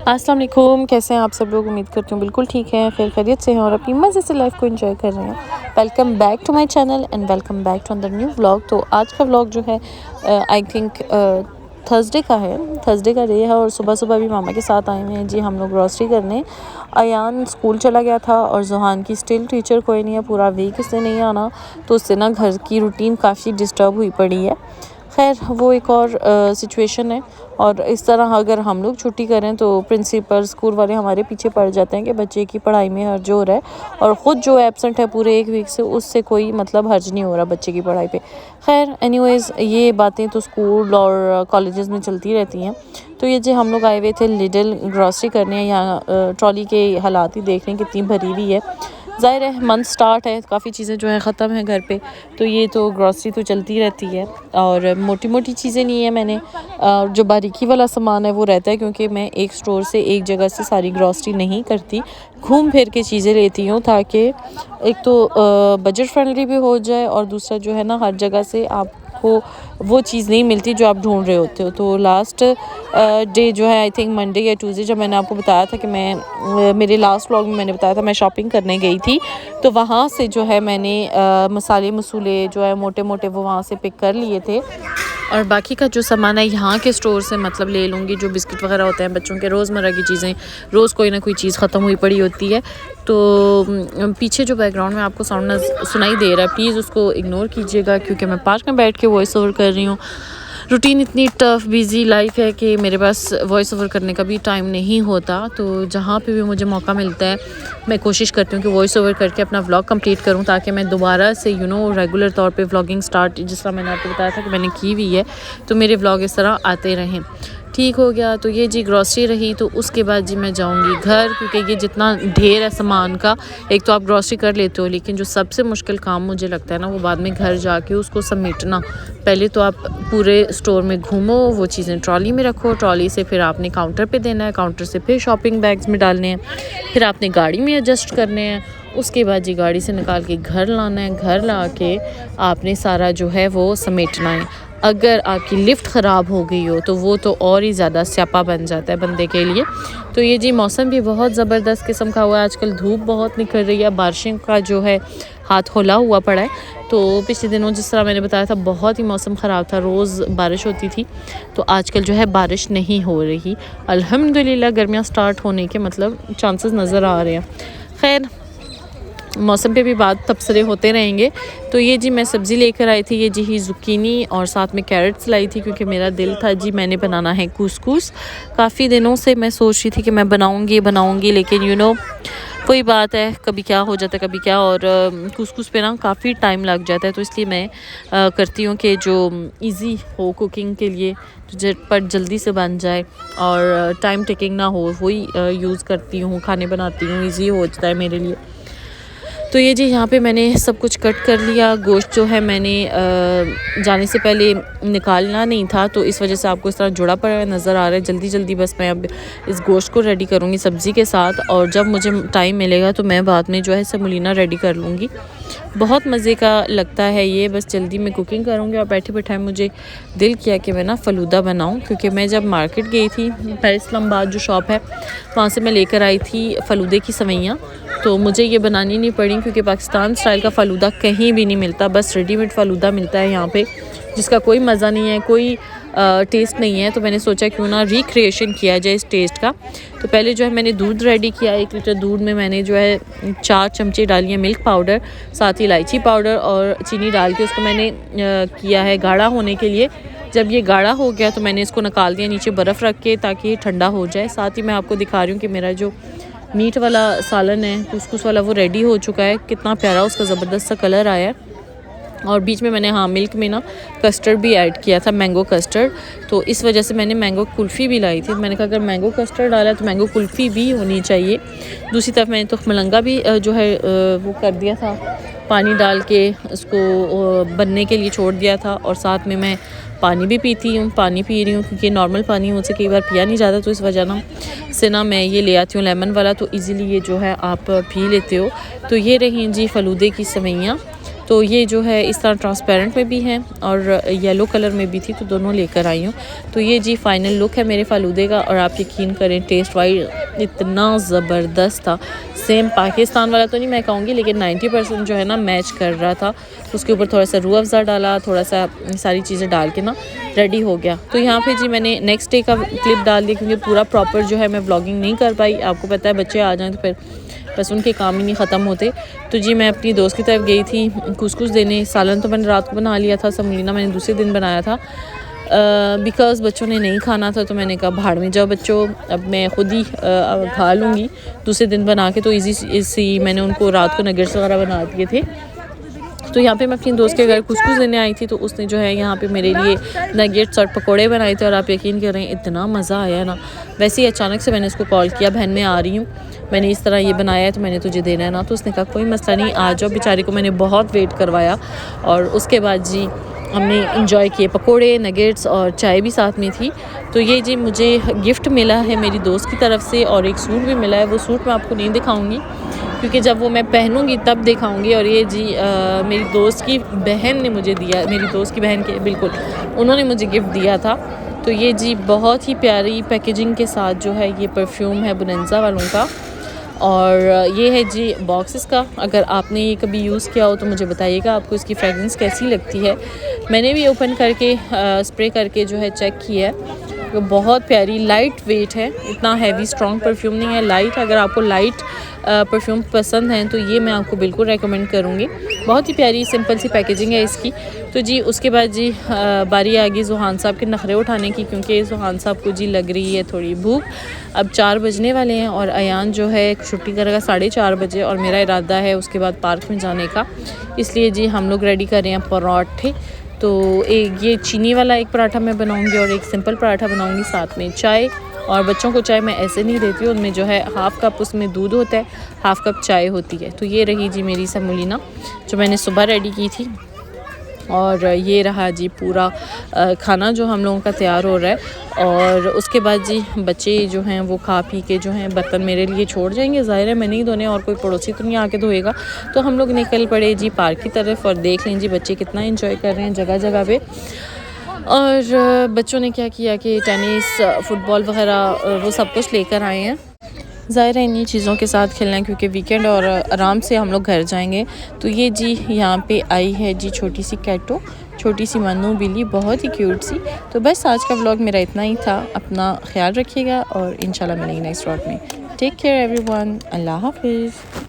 अस्सलाम वालेकुम, कैसे हैं आप सब लोग। उम्मीद करती हूँ बिल्कुल ठीक है, खैर खैरियत से हैं और अपनी मज़े से लाइफ को एंजॉय कर रहे हैं। Welcome back to my channel and welcome back to another new vlog. तो आज का व्लॉग जो है आई थिंक थर्सडे का है, थर्सडे का डे है और सुबह सुबह भी मामा के साथ आए हुए हैं जी हम लोग ग्रॉसरी करने। अयान स्कूल चला गया था और जुहान की स्टिल टीचर कोई नहीं है, पूरा वीक इससे नहीं आना, तो उससे ना घर की रूटीन काफ़ी डिस्टर्ब हुई पड़ी है। खैर वो एक और सिचुएशन है। और इस तरह अगर हम लोग छुट्टी करें तो प्रिंसिपल स्कूल वाले हमारे पीछे पड़ जाते हैं कि बच्चे की पढ़ाई में हर्ज हो रहा है, और ख़ुद जो एब्सेंट है पूरे एक वीक से उससे कोई मतलब हर्ज नहीं हो रहा बच्चे की पढ़ाई पे। खैर एनीवेज़ ये बातें तो स्कूल और कॉलेजेस में चलती रहती हैं। तो ये जो हम लोग आए हुए थे लिडल ग्रॉसरी करने, यहाँ ट्रॉली के हालात ही देख रहे हैं कितनी भरी हुई है। ज़ाहिर है मंथ स्टार्ट है, काफ़ी चीज़ें जो है ख़त्म है घर पे, तो ये तो ग्रॉसरी तो चलती रहती है। और मोटी मोटी चीज़ें नहीं है मैंने, जो बारीकी वाला सामान है वो रहता है, क्योंकि मैं एक स्टोर से एक जगह से सारी ग्रॉसरी नहीं करती, घूम फिर के चीज़ें लेती हूँ, ताकि एक तो बजट फ्रेंडली भी हो जाए और दूसरा जो है ना हर जगह से आपको वो चीज़ नहीं मिलती जो आप ढूंढ रहे होते हो। तो लास्ट डे जो है आई थिंक मंडे या ट्यूसडे, जब मैंने आपको बताया था कि मैं मेरे लास्ट व्लॉग में मैंने बताया था मैं शॉपिंग करने गई थी, तो वहाँ से जो है मैंने मसाले मसूले जो है मोटे मोटे वो वहाँ से पिक कर लिए थे, और बाकी का जो सामान है यहाँ के स्टोर से मतलब ले लूँगी। जो बिस्किट वगैरह होते हैं बच्चों के रोज़मर्रा की चीज़ें, रोज़ कोई ना कोई चीज़ ख़त्म हुई पड़ी होती है। तो पीछे जो बैकग्राउंड में आपको साउंड सुनाई दे रहा है प्लीज़ उसको इग्नोर कीजिएगा, क्योंकि मैं पार्क में बैठ के वॉइस ओवर कर रही हूँ। रूटीन इतनी टफ़ बिज़ी लाइफ है कि मेरे पास वॉइस ओवर करने का भी टाइम नहीं होता, तो जहाँ पे भी मुझे मौका मिलता है मैं कोशिश करती हूँ कि वॉइस ओवर करके अपना व्लॉग कंप्लीट करूँ, ताकि मैं दोबारा से रेगुलर तौर पे व्लॉगिंग स्टार्ट, जिस तरह मैंने आपको बताया था कि मैंने की हुई है, तो मेरे व्लॉग इस तरह आते रहें। ठीक हो गया। तो ये जी ग्रॉसरी रही, तो उसके बाद जी मैं जाऊंगी घर, क्योंकि ये जितना ढेर है सामान का, एक तो आप ग्रॉसरी कर लेते हो, लेकिन जो सबसे मुश्किल काम मुझे लगता है ना वो बाद में घर जाके उसको समेटना। पहले तो आप पूरे स्टोर में घूमो, वो चीज़ें ट्रॉली में रखो, ट्रॉली से फिर आपने काउंटर पे देना है, काउंटर से फिर शॉपिंग बैग्स में डालने हैं, फिर आपने गाड़ी में एडजस्ट करने हैं, उसके बाद जी गाड़ी से निकाल के घर लाना है, घर ला के आपने सारा जो है वो समेटना है। अगर आपकी लिफ्ट ख़राब हो गई हो तो वो तो और ही ज़्यादा स्यापा बन जाता है बंदे के लिए। तो ये जी मौसम भी बहुत ज़बरदस्त किस्म का हुआ है, आजकल धूप बहुत निकल रही है, बारिशों का जो है हाथ होला हुआ पड़ा है। तो पिछले दिनों जिस तरह मैंने बताया था बहुत ही मौसम ख़राब था, रोज़ बारिश होती थी, तो आजकल जो है बारिश नहीं हो रही। अल्हम्दुलिल्लाह गर्मियाँ स्टार्ट होने के मतलब चांसेस नज़र आ रहे हैं। खैर मौसम पे भी बात तबसरे होते रहेंगे। तो ये जी मैं सब्ज़ी लेकर आई थी, ये जी ही ज़ुकीनी और साथ में कैरेट्स लाई थी, क्योंकि मेरा दिल था जी मैंने बनाना है कुसकुस। काफ़ी दिनों से मैं सोच रही थी कि मैं बनाऊंगी, लेकिन कोई बात है, कभी क्या हो जाता है कभी क्या, और कुसकुस पे ना काफ़ी टाइम लग जाता है, तो इसलिए मैं करती हूँ कि जो इजी हो कुकिंग के लिए, जो झटपट जल्दी से बन जाए और टाइम टेकिंग ना हो, वही यूज़ करती हूँ, खाने बनाती हूँ, ईजी हो जाता है मेरे लिए। तो ये जी यहाँ पे मैंने सब कुछ कट कर लिया। गोश्त जो है मैंने जाने से पहले निकालना नहीं था, तो इस वजह से आपको इस तरह जुड़ा पड़ा नज़र आ रहा है। जल्दी जल्दी बस मैं अब इस गोश्त को रेडी करूँगी सब्ज़ी के साथ, और जब मुझे टाइम मिलेगा तो मैं बाद में जो है सेमोलिना रेडी कर लूँगी। बहुत मज़े का लगता है ये, बस जल्दी में कुकिंग करूँगी। और बैठे बैठाए मुझे दिल किया कि मैं ना फ़लूदा बनाऊँ, क्योंकि मैं जब मार्केट गई थी, पेरिस इस्लामाबाद जो शॉप है वहाँ से मैं लेकर आई थी फ़लूदे की सवैयाँ, तो मुझे ये बनानी नहीं पड़ी, क्योंकि पाकिस्तान स्टाइल का फ़लूदा कहीं भी नहीं मिलता, बस रेडीमेड फ़लूदा मिलता है यहाँ पे, जिसका कोई मज़ा नहीं है, कोई टेस्ट नहीं है। तो मैंने सोचा क्यों ना रिक्रिएशन किया जाए इस टेस्ट का। तो पहले जो है मैंने दूध रेडी किया, 1 लीटर दूध में मैंने जो है 4 चमचे डाली है मिल्क पाउडर, साथ ही इलायची पाउडर और चीनी डाल के उसको मैंने किया है गाढ़ा होने के लिए। जब ये गाढ़ा हो गया तो मैंने इसको निकाल दिया नीचे बर्फ़ रख के, ताकि ये ठंडा हो जाए। साथ ही मैं आपको दिखा रही हूँ कि मेरा जो मीट वाला सालन है कुसकुस वाला वो रेडी हो चुका है, कितना प्यारा उसका ज़बरदस्त सा कलर आया है। और बीच में मैंने मिल्क में ना कस्टर्ड भी ऐड किया था, मैंगो कस्टर्ड, तो इस वजह से मैंने मैंगो कुल्फ़ी भी लाई थी। मैंने कहा अगर मैंगो कस्टर्ड डाला तो मैंगो कुल्फ़ी भी होनी चाहिए। दूसरी तरफ मैंने तो मलंगा भी जो है वो कर दिया था, पानी डाल के उसको बनने के लिए छोड़ दिया था, और साथ में मैं पानी भी पी रही हूँ, क्योंकि नॉर्मल पानी मुझसे कई बार पिया नहीं जाता, तो इस वजह से ना मैं ये ले आती हूँ लेमन वाला, तो इजीली ये जो है आप पी लेते हो। तो ये रही जी फ़लूदे की सवैयाँ। तो ये जो है इस तरह ट्रांसपेरेंट में भी हैं और येलो कलर में भी थी, तो दोनों लेकर आई हूँ। तो ये जी फाइनल लुक है मेरे फ़ालूदे का, और आप यकीन करें टेस्ट वाइज इतना ज़बरदस्त था। सेम पाकिस्तान वाला तो नहीं मैं कहूँगी, लेकिन 90% जो है ना मैच कर रहा था। उसके ऊपर थोड़ा सा रूह अफ़ज़ा डाला, थोड़ा सा सारी चीज़ें डाल के ना रेडी हो गया। तो यहाँ पे जी मैंने नेक्स्ट डे का क्लिप डाल दिया, क्योंकि पूरा प्रॉपर जो है मैं व्लॉगिंग नहीं कर पाई। आपको पता है बच्चे आ जाएँ तो फिर बस उनके काम ही नहीं ख़त्म होते। तो जी मैं अपनी दोस्त की तरफ गई थी कुछ देने। सालन तो मैंने रात को बना लिया था, समोलिना मैंने दूसरे दिन बनाया था बिकॉज़ बच्चों ने नहीं खाना था। तो मैंने कहा भाड़ में जाओ बच्चों, अब मैं ख़ुद ही खा लूँगी दूसरे दिन बना के। तो इसी मैंने उनको रात को नगेट्स वगैरह बना दिए थे। तो यहाँ पे मैं अपनी दोस्त के घर कुछ देने आई थी, तो उसने जो है यहाँ पे मेरे लिए नगेट्स और पकोड़े बनाए थे, और आप यकीन करें इतना मज़ा आया ना। वैसे ही अचानक से मैंने उसको कॉल किया, बहन मैं आ रही हूँ, मैंने इस तरह ये बनाया है तो मैंने तुझे देना है ना। तो उसने कहा कोई मसला नहीं, आ जाओ। बेचारे को मैंने बहुत वेट करवाया, और उसके बाद जी हमने इंजॉय किए। पकोड़े, नगेट्स और चाय भी साथ में थी। तो ये जी मुझे गिफ्ट मिला है मेरी दोस्त की तरफ से, और एक सूट भी मिला है। वो सूट मैं आपको नहीं दिखाऊंगी, क्योंकि जब वो मैं पहनूंगी तब दिखाऊंगी। और ये जी मेरी दोस्त की बहन ने मुझे दिया, मेरी दोस्त की बहन के बिल्कुल उन्होंने मुझे गिफ्ट दिया था। तो ये जी बहुत ही प्यारी पैकेजिंग के साथ जो है ये परफ्यूम है बुनेंजा वालों का, और ये है जी बॉक्सेस का। अगर आपने ये कभी यूज़ किया हो तो मुझे बताइएगा आपको इसकी फ्रेगरेंस कैसी लगती है। मैंने भी ओपन करके स्प्रे करके जो है चेक किया है। वो बहुत प्यारी लाइट वेट है, इतना हैवी स्ट्रॉन्ग परफ्यूम नहीं है, लाइट। अगर आपको लाइट परफ्यूम पसंद है तो ये मैं आपको बिल्कुल रेकमेंड करूँगी। बहुत ही प्यारी सिंपल सी पैकेजिंग है इसकी। तो जी उसके बाद जी बारी आ गई ज़ुहान साहब के नखरे उठाने की, क्योंकि ज़ुहान साहब को जी लग रही है थोड़ी भूख। अब 4 बजने वाले हैं, और अयान जो है छुट्टी करेगा 4:30 बजे, और मेरा इरादा है उसके बाद पार्क में जाने का। इसलिए जी हम लोग रेडी कर रहे हैं पराठे। तो एक ये चीनी वाला एक पराठा मैं बनाऊंगी, और एक सिंपल पराठा बनाऊंगी, साथ में चाय। और बच्चों को चाय मैं ऐसे नहीं देती हूँ, उनमें जो है हाफ़ कप उसमें दूध होता है, हाफ़ कप चाय होती है। तो ये रही जी मेरी समोलिना जो मैंने सुबह रेडी की थी, और ये रहा जी पूरा खाना जो हम लोगों का तैयार हो रहा है। और उसके बाद जी बच्चे जो हैं वो खा पी के जो हैं बर्तन मेरे लिए छोड़ जाएंगे। ज़ाहिर है मैं नहीं धोने, और कोई पड़ोसी तो नहीं आके धोएगा। तो हम लोग निकल पड़े जी पार्क की तरफ, और देख लें जी बच्चे कितना एंजॉय कर रहे हैं जगह जगह पे। और बच्चों ने क्या किया कि टेनिस, फुटबॉल वगैरह वो सब कुछ लेकर आए हैं। ज़ाहिर है इन्हीं चीज़ों के साथ खेलना है, क्योंकि वीकेंड और आराम से हम लोग घर जाएंगे। तो ये जी यहाँ पे आई है जी छोटी सी कैटो, छोटी सी मन्नू बिल्ली, बहुत ही क्यूट सी। तो बस आज का व्लॉग मेरा इतना ही था। अपना ख्याल रखिएगा, और इंशाल्लाह मिलेंगे नेक्स्ट व्लॉग में। टेक केयर एवरीवन, अल्लाह हाफिज़।